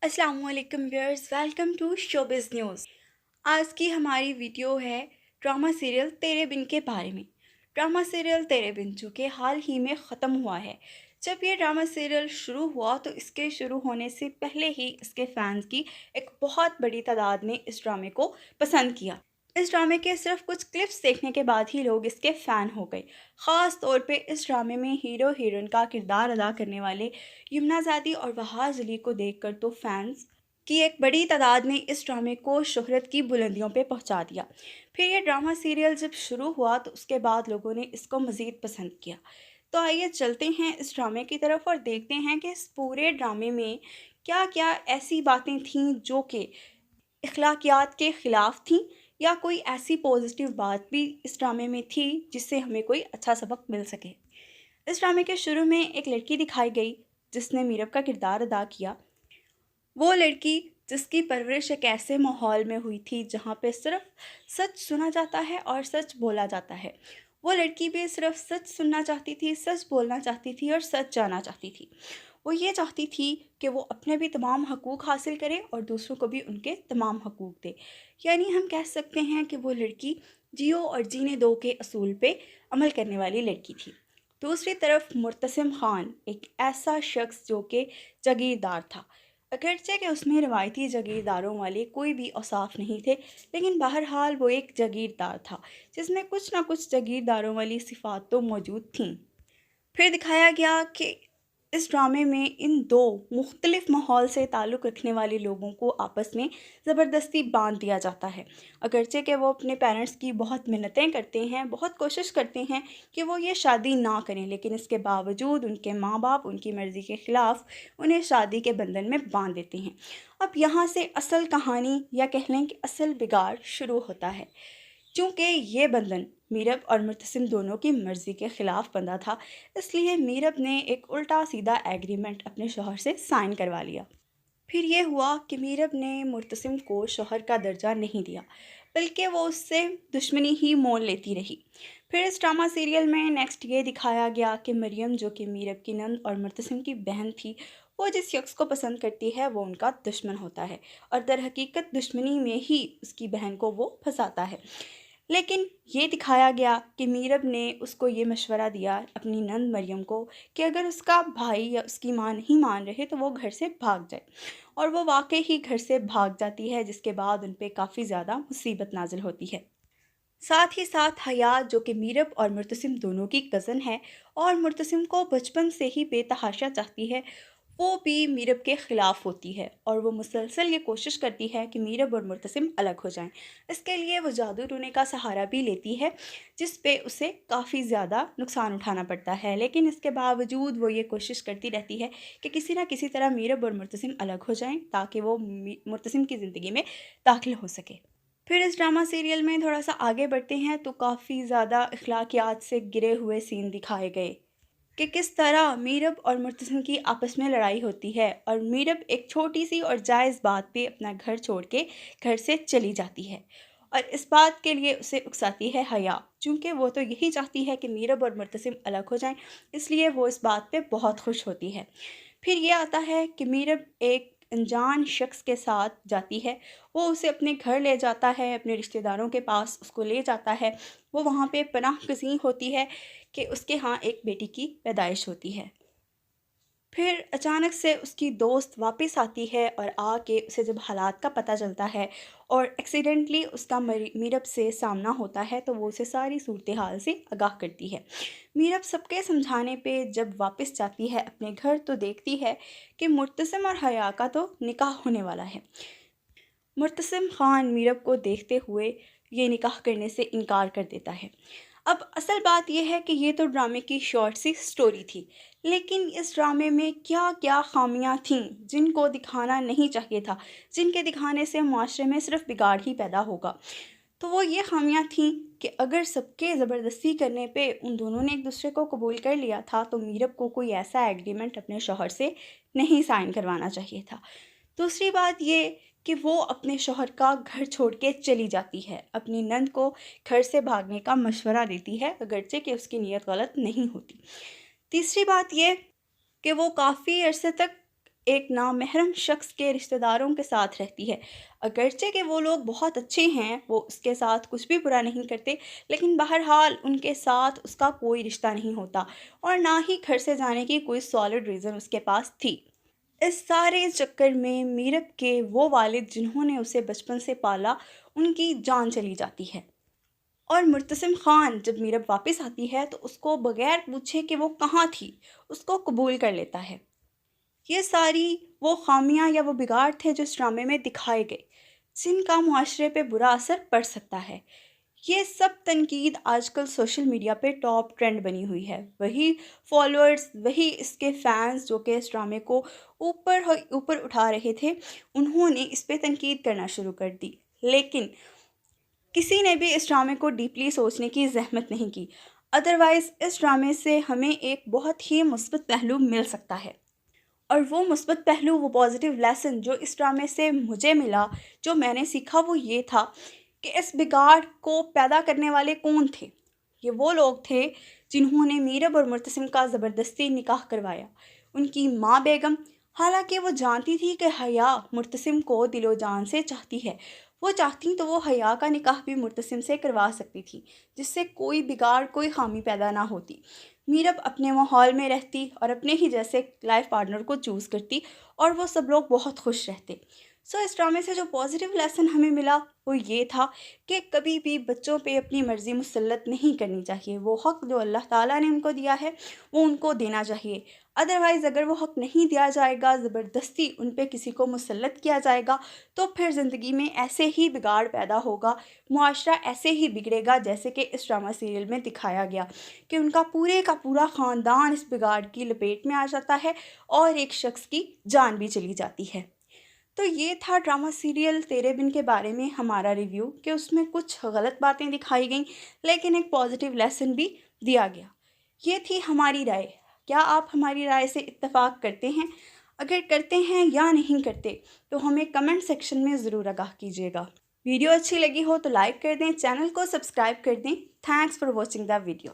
अस्सलाम वालेकुम viewers, welcome to showbiz news. आज की हमारी वीडियो है ड्रामा सीरियल तेरे बिन के बारे में। ड्रामा सीरियल तेरे बिन जो कि हाल ही में ख़त्म हुआ है। जब ये ड्रामा सीरियल शुरू हुआ तो इसके शुरू होने से पहले ही इसके फैंस की एक बहुत बड़ी तादाद ने इस ड्रामे को पसंद किया। इस ड्रामे के सिर्फ कुछ क्लिप्स देखने के बाद ही लोग इसके फ़ैन हो गए। ख़ास तौर पे इस ड्रामे में हीरो हीरोइन का किरदार अदा करने वाले यमुना ज़ादी और वहाज़ अली को देखकर तो फैंस की एक बड़ी तादाद ने इस ड्रामे को शोहरत की बुलंदियों पे पहुंचा दिया। फिर ये ड्रामा सीरियल जब शुरू हुआ तो उसके बाद लोगों ने इसको मज़ीद पसंद किया। तो आइए चलते हैं इस ड्रामे की तरफ और देखते हैं कि इस पूरे ड्रामे में क्या क्या ऐसी बातें थीं जो कि अखलाकियात के ख़िलाफ़ थीं, या कोई ऐसी पॉजिटिव बात भी इस ड्रामे में थी जिससे हमें कोई अच्छा सबक मिल सके। इस ड्रामे के शुरू में एक लड़की दिखाई गई जिसने मीरब का किरदार अदा किया। वो लड़की जिसकी परवरिश एक ऐसे माहौल में हुई थी जहाँ पे सिर्फ सच सुना जाता है और सच बोला जाता है। वो लड़की भी सिर्फ सच सुनना चाहती थी, सच बोलना चाहती थी और सच जाना चाहती थी। वो ये चाहती थी कि वो अपने भी तमाम हकूक़ हासिल करे और दूसरों को भी उनके तमाम हकूक़ दे। यानी हम कह सकते हैं कि वो लड़की जियो और जीने दो के असूल पे अमल करने वाली लड़की थी। दूसरी तरफ मुर्तसिम ख़ान एक ऐसा शख्स जो कि जागीरदार था। अगरचे कि उसमें रवायती जागीरदारों वाले कोई भी औसाफ नहीं थे, लेकिन बहरहाल वो एक जागीरदार था जिसमें कुछ ना कुछ जागीरदारों वाली सिफ़ात तो मौजूद थीं। फिर दिखाया गया कि इस ड्रामे में इन दो मुख्तलिफ माहौल से ताल्लुक़ रखने वाले लोगों को आपस में ज़बरदस्ती बांध दिया जाता है। अगरचे कि वो अपने पेरेंट्स की बहुत मिन्नतें करते हैं, बहुत कोशिश करते हैं कि वो ये शादी ना करें, लेकिन इसके बावजूद उनके माँ बाप उनकी मर्ज़ी के ख़िलाफ़ उन्हें शादी के बंधन में बांध देते हैं। अब यहाँ से असल कहानी या कह लें कि असल बिगाड़ शुरू होता है। चूँकि ये बंधन मीरब और मुर्तसिम दोनों की मर्ज़ी के ख़िलाफ़ बंधा था, इसलिए मीरब ने एक उल्टा सीधा एग्रीमेंट अपने शौहर से साइन करवा लिया। फिर ये हुआ कि मीरब ने मुर्तसिम को शौहर का दर्जा नहीं दिया, बल्कि वो उससे दुश्मनी ही मोल लेती रही। फिर इस ड्रामा सीरियल में नेक्स्ट ये दिखाया गया कि मरियम जो कि मीरब की नंद और मुर्तसिम की बहन थी, वो जिस शख्स को पसंद करती है वो उनका दुश्मन होता है और दर हकीकत दुश्मनी में ही उसकी बहन को वो फंसाता है। लेकिन ये दिखाया गया कि मीरब ने उसको ये मशवरा दिया अपनी नंद मरियम को कि अगर उसका भाई या उसकी माँ नहीं मान रहे तो वो घर से भाग जाए, और वो वाकई ही घर से भाग जाती है, जिसके बाद उन पे काफ़ी ज़्यादा मुसीबत नाजिल होती है। साथ ही साथ हयात जो कि मीरब और मुर्तसिम दोनों की कज़न है और मुर्तसिम को बचपन से ही बेतहाशा चाहती है, वो भी मीरब के ख़िलाफ़ होती है और वो मुसलसल ये कोशिश करती है कि मीरब और मुर्तसिम अलग हो जाएं। इसके लिए वो जादू टूने का सहारा भी लेती है, जिस पे उसे काफ़ी ज़्यादा नुकसान उठाना पड़ता है, लेकिन इसके बावजूद वो ये कोशिश करती रहती है कि किसी न किसी तरह मीरब और मुर्तसिम अलग हो जाएं ताकि वो मुर्तसिम की ज़िंदगी में दाखिल हो सके। फिर इस ड्रामा सीरियल में थोड़ा-सा आगे बढ़ते हैं तो काफ़ी ज़्यादा अखलाकियात से गिरे हुए सीन दिखाए गए कि किस तरह मीरब और मुर्तसिम की आपस में लड़ाई होती है और मीरब एक छोटी-सी और जायज़ बात पे अपना घर छोड़ के घर से चली जाती है, और इस बात के लिए उसे उकसाती है हया, चूँकि वो तो यही चाहती है कि मीरब और मुर्तसिम अलग हो जाएँ, इसलिए वो इस बात पे बहुत खुश होती है। फिर ये आता है कि मीरब एक अनजान शख्स के साथ जाती है, वो उसे अपने घर ले जाता है, अपने रिश्तेदारों के पास उसको ले जाता है। वो वहाँ पे पनाह-गज़ीं होती है कि उसके यहाँ एक बेटी की पैदाइश होती है। फिर अचानक से उसकी दोस्त वापस आती है और आके उसे जब हालात का पता चलता है और एक्सीडेंटली उसका मीरब से सामना होता है, तो वो उसे सारी सूरत हाल से आगाह करती है। मीरब सबके समझाने पे जब वापस जाती है अपने घर तो देखती है कि मुर्तसिम और हया का तो निकाह होने वाला है। मुर्तसिम ख़ान मीरब को देखते हुए ये निकाह करने से इनकार कर देता है। अब असल बात यह है कि ये तो ड्रामे की शॉर्ट सी स्टोरी थी, लेकिन इस ड्रामे में क्या-क्या ख़ामियाँ थीं जिनको दिखाना नहीं चाहिए था, जिनके दिखाने से मुआशरे में सिर्फ़ बिगाड़ ही पैदा होगा। तो वो ये ख़ामियाँ थीं कि अगर सबके ज़बरदस्ती करने पे उन दोनों ने एक दूसरे को कबूल कर लिया था, तो मीरब को कोई ऐसा एग्रीमेंट अपने शौहर से नहीं साइन करवाना चाहिए था। दूसरी बात ये कि वो अपने शौहर का घर छोड़ के चली जाती है, अपनी नंद को घर से भागने का मशवरा देती है, अगरचे कि उसकी नीयत गलत नहीं होती। तीसरी बात ये कि वो काफ़ी अरसे तक ایک نامحرم شخص کے رشتہ داروں کے ساتھ رہتی ہے۔ اگرچہ کہ وہ لوگ بہت اچھے ہیں، وہ اس کے ساتھ کچھ بھی برا نہیں کرتے، لیکن بہرحال ان کے ساتھ اس کا کوئی رشتہ نہیں ہوتا اور نہ ہی گھر سے جانے کی کوئی سالڈ ریزن اس کے پاس تھی۔ اس سارے چکر میں میرب کے وہ والد جنہوں نے اسے بچپن سے پالا، ان کی جان چلی جاتی ہے، اور مرتسم خان جب میرب واپس آتی ہے تو اس کو بغیر پوچھے کہ وہ کہاں تھی، اس کو قبول کر لیتا ہے۔ یہ ساری وہ خامیاں یا وہ بگاڑ تھے جو اس ڈرامے میں دکھائے گئے، جن کا معاشرے پہ برا اثر پڑ سکتا ہے۔ یہ سب تنقید آج کل سوشل میڈیا پہ ٹاپ ٹرینڈ بنی ہوئی ہے۔ وہی فالوورز، وہی اس کے فینس جو کہ اس ڈرامے کو اوپر اٹھا رہے تھے، انہوں نے اس پہ تنقید کرنا شروع کر دی، لیکن کسی نے بھی اس ڈرامے کو ڈیپلی سوچنے کی زحمت نہیں کی۔ ادروائز اس ڈرامے سے ہمیں ایک بہت ہی مثبت پہلو مل سکتا ہے، اور وہ مثبت پہلو، وہ پازیٹیو لیسن جو اس ڈرامے سے مجھے ملا، جو میں نے سیکھا، وہ یہ تھا کہ اس بگاڑ کو پیدا کرنے والے کون تھے۔ یہ وہ لوگ تھے جنہوں نے میرب اور مرتسم کا زبردستی نکاح کروایا۔ ان کی ماں بیگم، حالانکہ وہ جانتی تھی کہ حیا مرتسم کو دل و جان سے چاہتی ہے، وہ چاہتی تو وہ حیا کا نکاح بھی مرتسم سے کروا سکتی تھی، جس سے کوئی بگاڑ، کوئی خامی پیدا نہ ہوتی۔ میرب اپنے ماحول میں رہتی اور اپنے ہی جیسے لائف پارٹنر کو چوز کرتی، اور وہ سب لوگ بہت خوش رہتے۔ اس ڈرامے سے جو پازیٹیو لیسن ہمیں ملا وہ یہ تھا کہ کبھی بھی بچوں پہ اپنی مرضی مسلط نہیں کرنی چاہیے۔ وہ حق جو اللہ تعالیٰ نے ان کو دیا ہے وہ ان کو دینا چاہیے۔ ادروائز اگر وہ حق نہیں دیا جائے گا، زبردستی ان پہ کسی کو مسلط کیا جائے گا، تو پھر زندگی میں ایسے ہی بگاڑ پیدا ہوگا، معاشرہ ایسے ہی بگڑے گا جیسے کہ اس ڈرامہ سیریل میں دکھایا گیا کہ ان کا پورا خاندان اس بگاڑ کی لپیٹ میں آ جاتا ہے اور ایک شخص کی جان بھی چلی جاتی ہے۔ تو یہ تھا ڈرامہ سیریل تیرے بن کے بارے میں ہمارا ریویو، کہ اس میں کچھ غلط باتیں دکھائی گئیں لیکن ایک پازیٹیو لیسن بھی دیا گیا۔ یہ تھی ہماری رائے۔ کیا آپ ہماری رائے سے اتفاق کرتے ہیں؟ اگر کرتے ہیں یا نہیں کرتے تو ہمیں کمنٹ سیکشن میں ضرور آگاہ کیجیے گا۔ ویڈیو اچھی لگی ہو تو لائک کر دیں، چینل کو سبسکرائب کر دیں۔ Thanks for watching the video.